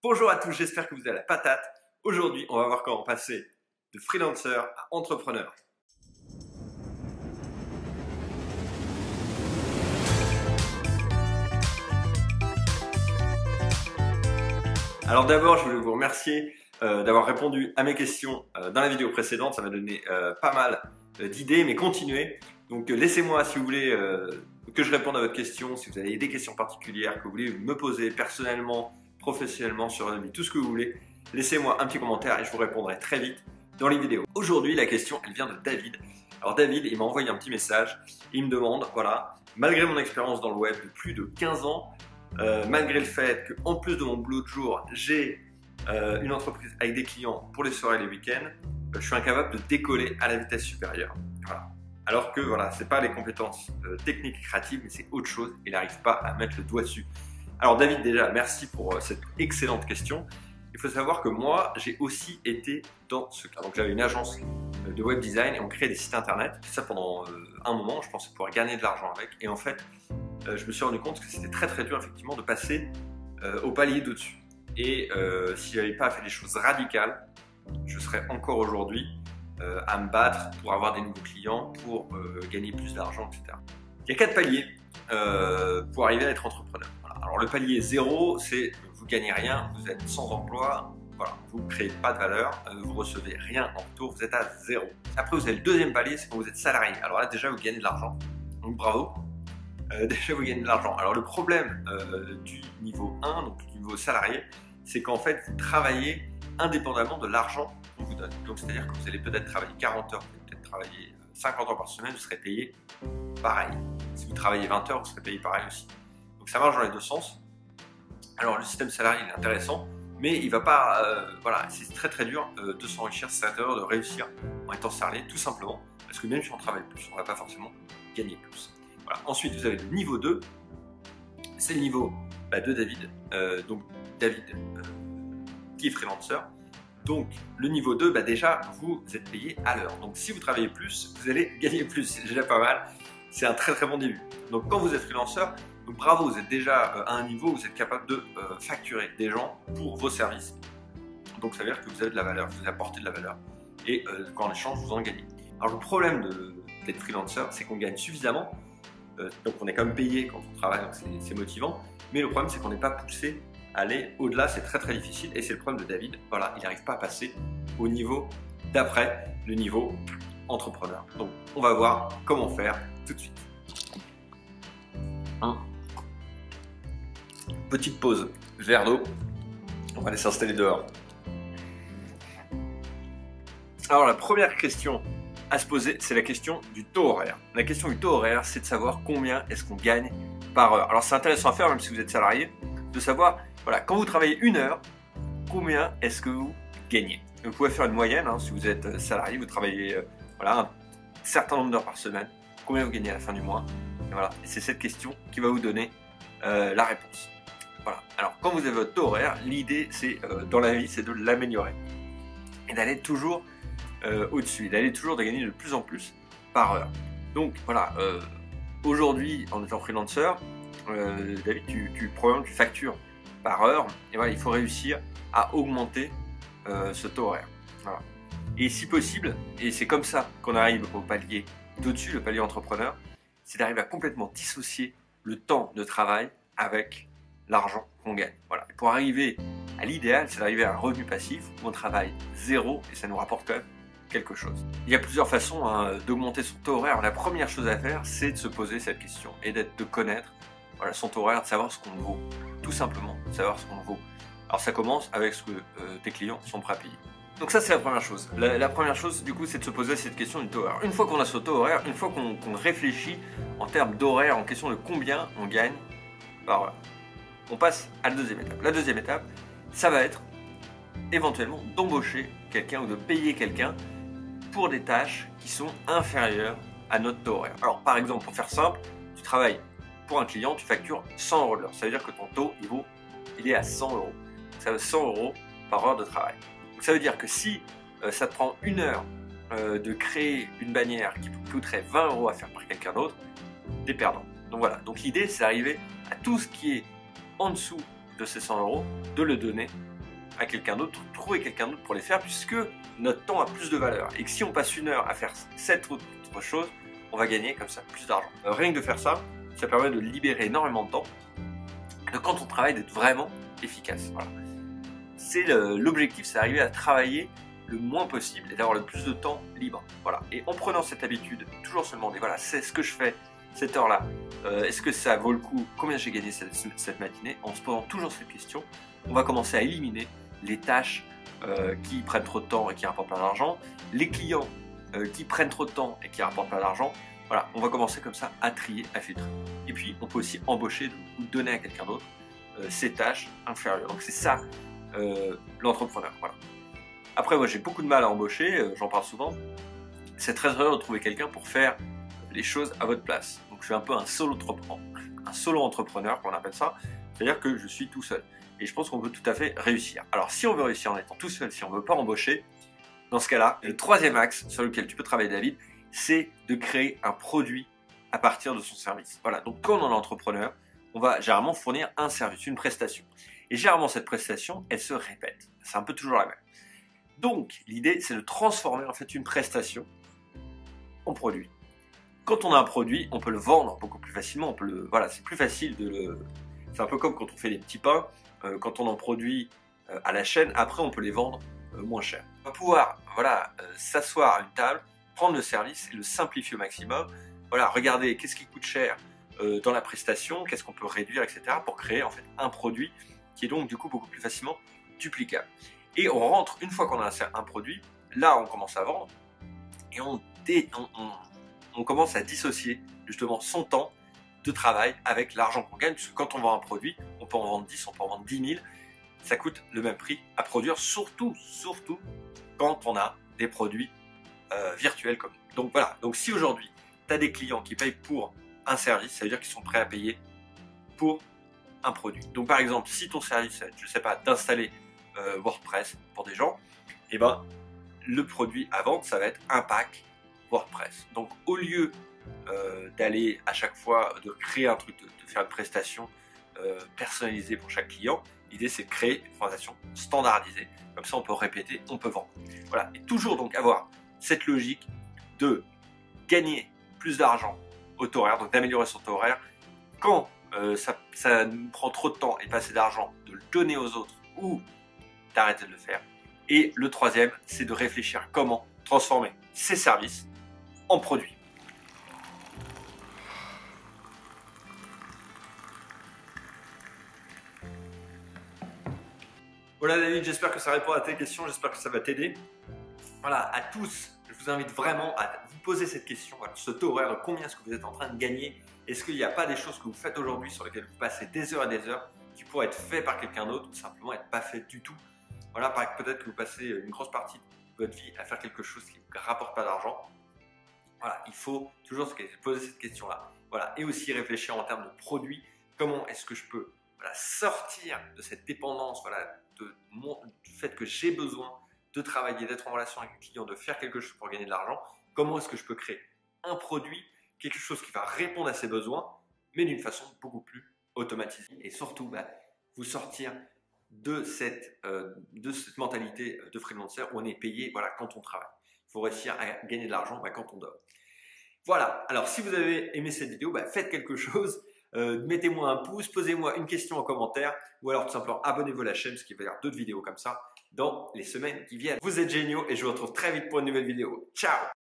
Bonjour à tous, j'espère que vous avez la patate. Aujourd'hui, on va voir comment passer de freelancer à entrepreneur. Alors d'abord, je voulais vous remercier d'avoir répondu à mes questions dans la vidéo précédente. Ça m'a donné pas mal d'idées, mais continuez. Donc laissez-moi, si vous voulez, que je réponde à votre question, si vous avez des questions particulières que vous voulez me poser personnellement, professionnellement, sur la vie, tout ce que vous voulez, laissez-moi un petit commentaire et je vous répondrai très vite dans les vidéos. Aujourd'hui, la question, elle vient de David. Alors David, il m'a envoyé un petit message. Il me demande, voilà, malgré mon expérience dans le web de plus de 15 ans, malgré le fait qu'en plus de mon boulot de jour, j'ai une entreprise avec des clients pour les soirées et les week-ends, je suis incapable de décoller à la vitesse supérieure. Voilà. Alors que voilà, c'est pas les compétences techniques et créatives, mais c'est autre chose. Il n'arrive pas à mettre le doigt dessus. Alors David, déjà, merci pour cette excellente question. Il faut savoir que moi, j'ai aussi été dans ce cas. Donc j'avais une agence de web design et on créait des sites internet. J'ai fait ça pendant un moment, je pensais pouvoir gagner de l'argent avec. Et en fait, je me suis rendu compte que c'était très très dur effectivement de passer au palier d'au-dessus. Et si je n'avais pas fait des choses radicales, je serais encore aujourd'hui à me battre pour avoir des nouveaux clients, pour gagner plus d'argent, etc. Il y a 4 paliers pour arriver à être entrepreneur. Voilà. Alors le palier 0, c'est vous gagnez rien, vous êtes sans emploi, voilà, vous ne créez pas de valeur, vous recevez rien en retour, vous êtes à 0. Après vous avez le deuxième palier, c'est quand vous êtes salarié. Alors là déjà vous gagnez de l'argent, donc bravo. Déjà vous gagnez de l'argent. Alors le problème du niveau 1, donc du niveau salarié, c'est qu'en fait vous travaillez indépendamment de l'argent qu'on vous donne. Donc c'est-à-dire que vous allez peut-être travailler 40 heures, vous allez peut-être travailler 50 heures par semaine, vous serez payé pareil. Si vous travaillez 20 heures, vous serez payé pareil aussi. Donc ça marche dans les deux sens. Alors le système salarié il est intéressant, mais il va pas, voilà, c'est très très dur de s'enrichir cette heure, de réussir en étant salarié, tout simplement, parce que même si on travaille plus, on ne va pas forcément gagner plus. Voilà. Ensuite, vous avez le niveau 2, c'est le niveau de David, donc David qui est freelancer. Donc le niveau 2, déjà vous êtes payé à l'heure. Donc si vous travaillez plus, vous allez gagner plus, c'est déjà pas mal, c'est un très très bon début. Donc quand vous êtes freelancer, donc bravo, vous êtes déjà à un niveau où vous êtes capable de facturer des gens pour vos services. Donc ça veut dire que vous avez de la valeur, vous apportez de la valeur. Et qu'en échange, vous en gagnez. Alors le problème d'être freelancer, c'est qu'on gagne suffisamment. Donc on est quand même payé quand on travaille, donc c'est motivant. Mais le problème, c'est qu'on n'est pas poussé à aller au-delà, c'est très très difficile. Et c'est le problème de David, voilà, il n'arrive pas à passer au niveau d'après, le niveau entrepreneur. Donc on va voir comment faire tout de suite. Petite pause, verre d'eau, on va aller s'installer dehors. Alors la première question à se poser, c'est la question du taux horaire. La question du taux horaire, c'est de savoir combien est-ce qu'on gagne par heure. Alors c'est intéressant à faire, même si vous êtes salarié, de savoir, voilà, quand vous travaillez une heure, combien est-ce que vous gagnez. Vous pouvez faire une moyenne, si vous êtes salarié, vous travaillez voilà, un certain nombre d'heures par semaine, combien vous gagnez à la fin du mois. Et voilà, et c'est cette question qui va vous donner la réponse. Voilà. Alors quand vous avez votre taux horaire, l'idée c'est dans la vie, c'est de l'améliorer et d'aller toujours au-dessus, d'aller toujours de gagner de plus en plus par heure. Donc voilà, aujourd'hui en étant freelancer, David, tu factures par heure, et voilà, il faut réussir à augmenter ce taux horaire. Voilà. Et si possible, et c'est comme ça qu'on arrive au palier d'au-dessus, le palier entrepreneur, c'est d'arriver à complètement dissocier le temps de travail avec l'argent qu'on gagne. Voilà. Et pour arriver à l'idéal, c'est d'arriver à un revenu passif où on travaille zéro et ça nous rapporte quand même quelque chose. Il y a plusieurs façons d'augmenter son taux horaire. La première chose à faire, c'est de se poser cette question et de connaître son taux horaire, de savoir ce qu'on vaut. Tout simplement, de savoir ce qu'on vaut. Alors ça commence avec ce que tes clients sont prêts à payer. Donc ça, c'est la première chose. La première chose, du coup, c'est de se poser cette question du taux horaire. Une fois qu'on a ce taux horaire, une fois qu'on réfléchit en termes d'horaire, en question de combien on gagne par heure, on passe à la deuxième étape. La deuxième étape, ça va être éventuellement d'embaucher quelqu'un ou de payer quelqu'un pour des tâches qui sont inférieures à notre taux horaire. Alors par exemple, pour faire simple, tu travailles pour un client, tu factures 100 € de l'heure. Ça veut dire que ton taux, il est à 100 €. Ça veut 100 € par heure de travail. Donc ça veut dire que si ça te prend une heure de créer une bannière qui coûterait 20 € à faire par quelqu'un d'autre, t'es perdant. Donc voilà, donc l'idée c'est d'arriver à tout ce qui est en dessous de ces 100 € de le donner à quelqu'un d'autre, trouver quelqu'un d'autre pour les faire, puisque notre temps a plus de valeur. Et que si on passe 1 heure à faire cette autre chose, on va gagner comme ça plus d'argent. Rien que de faire ça, ça permet de libérer énormément de temps, de quand on travaille d'être vraiment efficace. Voilà. C'est l'objectif, c'est d'arriver à travailler le moins possible et d'avoir le plus de temps libre. Voilà. Et en prenant cette habitude, toujours se demander, voilà, c'est ce que je fais cette heure-là, est-ce que ça vaut le coup, combien j'ai gagné cette matinée, en se posant toujours cette question, on va commencer à éliminer les tâches qui prennent trop de temps et qui rapportent pas d'argent, les clients qui prennent trop de temps et qui rapportent pas d'argent. Voilà, on va commencer comme ça à trier, à filtrer. Et puis, on peut aussi embaucher ou donner à quelqu'un d'autre ces tâches inférieures. Donc c'est ça l'entrepreneur. Voilà. Après, moi j'ai beaucoup de mal à embaucher, j'en parle souvent. C'est très rare de trouver quelqu'un pour faire les choses à votre place. Donc je suis un peu un solo entrepreneur, qu'on appelle ça. C'est-à-dire que je suis tout seul. Et je pense qu'on peut tout à fait réussir. Alors si on veut réussir en étant tout seul, si on ne veut pas embaucher, dans ce cas-là, le troisième axe sur lequel tu peux travailler, David, c'est de créer un produit à partir de son service. Voilà, donc quand on est entrepreneur, on va généralement fournir un service, une prestation. Et généralement, cette prestation, elle se répète. C'est un peu toujours la même. Donc, l'idée, c'est de transformer en fait une prestation en produit. Quand on a un produit, on peut le vendre beaucoup plus facilement. Voilà, c'est plus facile de le. C'est un peu comme quand on fait des petits pains. Quand on en produit à la chaîne, après, on peut les vendre moins cher. On va pouvoir, voilà, s'asseoir à une table, prendre le service et le simplifier au maximum. Voilà, regarder qu'est-ce qui coûte cher dans la prestation, qu'est-ce qu'on peut réduire, etc. pour créer en fait un produit qui est donc du coup beaucoup plus facilement duplicable. Et on rentre, une fois qu'on a un produit, là on commence à vendre et on commence à dissocier justement son temps de travail avec l'argent qu'on gagne, puisque quand on vend un produit, on peut en vendre 10, on peut en vendre 10 000, ça coûte le même prix à produire, surtout quand on a des produits virtuels comme nous. Donc voilà, donc si aujourd'hui tu as des clients qui payent pour un service, ça veut dire qu'ils sont prêts à payer pour un produit. Donc par exemple, si ton service, je ne sais pas, d'installer WordPress pour des gens, et ben le produit à vendre, ça va être un pack WordPress. Donc au lieu d'aller à chaque fois de créer un truc, de faire une prestation personnalisée pour chaque client, l'idée c'est de créer une prestation standardisée. Comme ça on peut répéter, on peut vendre. Voilà. Et toujours donc avoir cette logique de gagner plus d'argent au taux horaire, donc d'améliorer son taux horaire. Quand ça nous prend trop de temps et pas assez d'argent, de le donner aux autres ou d'arrêter de le faire. Et le troisième, c'est de réfléchir à comment transformer ces services en produits. Voilà David, j'espère que ça répond à tes questions, j'espère que ça va t'aider. Voilà, à tous, je vous invite vraiment à vous poser cette question, voilà, ce taux horaire, combien est-ce que vous êtes en train de gagner? Est-ce qu'il n'y a pas des choses que vous faites aujourd'hui sur lesquelles vous passez des heures et des heures qui pourraient être faites par quelqu'un d'autre ou simplement être pas faites du tout? Voilà, peut-être que vous passez une grosse partie de votre vie à faire quelque chose qui ne vous rapporte pas d'argent. Voilà, il faut toujours se poser cette question-là. Voilà, et aussi réfléchir en termes de produits. Comment est-ce que je peux sortir de cette dépendance, du fait que j'ai besoin de travailler, d'être en relation avec un client, de faire quelque chose pour gagner de l'argent? Comment est-ce que je peux créer un produit, quelque chose qui va répondre à ses besoins, mais d'une façon beaucoup plus automatisée? Et surtout, vous sortir de cette mentalité de freelancer où on est payé quand on travaille. Il faut réussir à gagner de l'argent quand on dort. Voilà, alors si vous avez aimé cette vidéo, faites quelque chose, mettez-moi un pouce, posez-moi une question en commentaire ou alors tout simplement abonnez-vous à la chaîne parce qu'il va y avoir d'autres vidéos comme ça dans les semaines qui viennent. Vous êtes géniaux et je vous retrouve très vite pour une nouvelle vidéo. Ciao!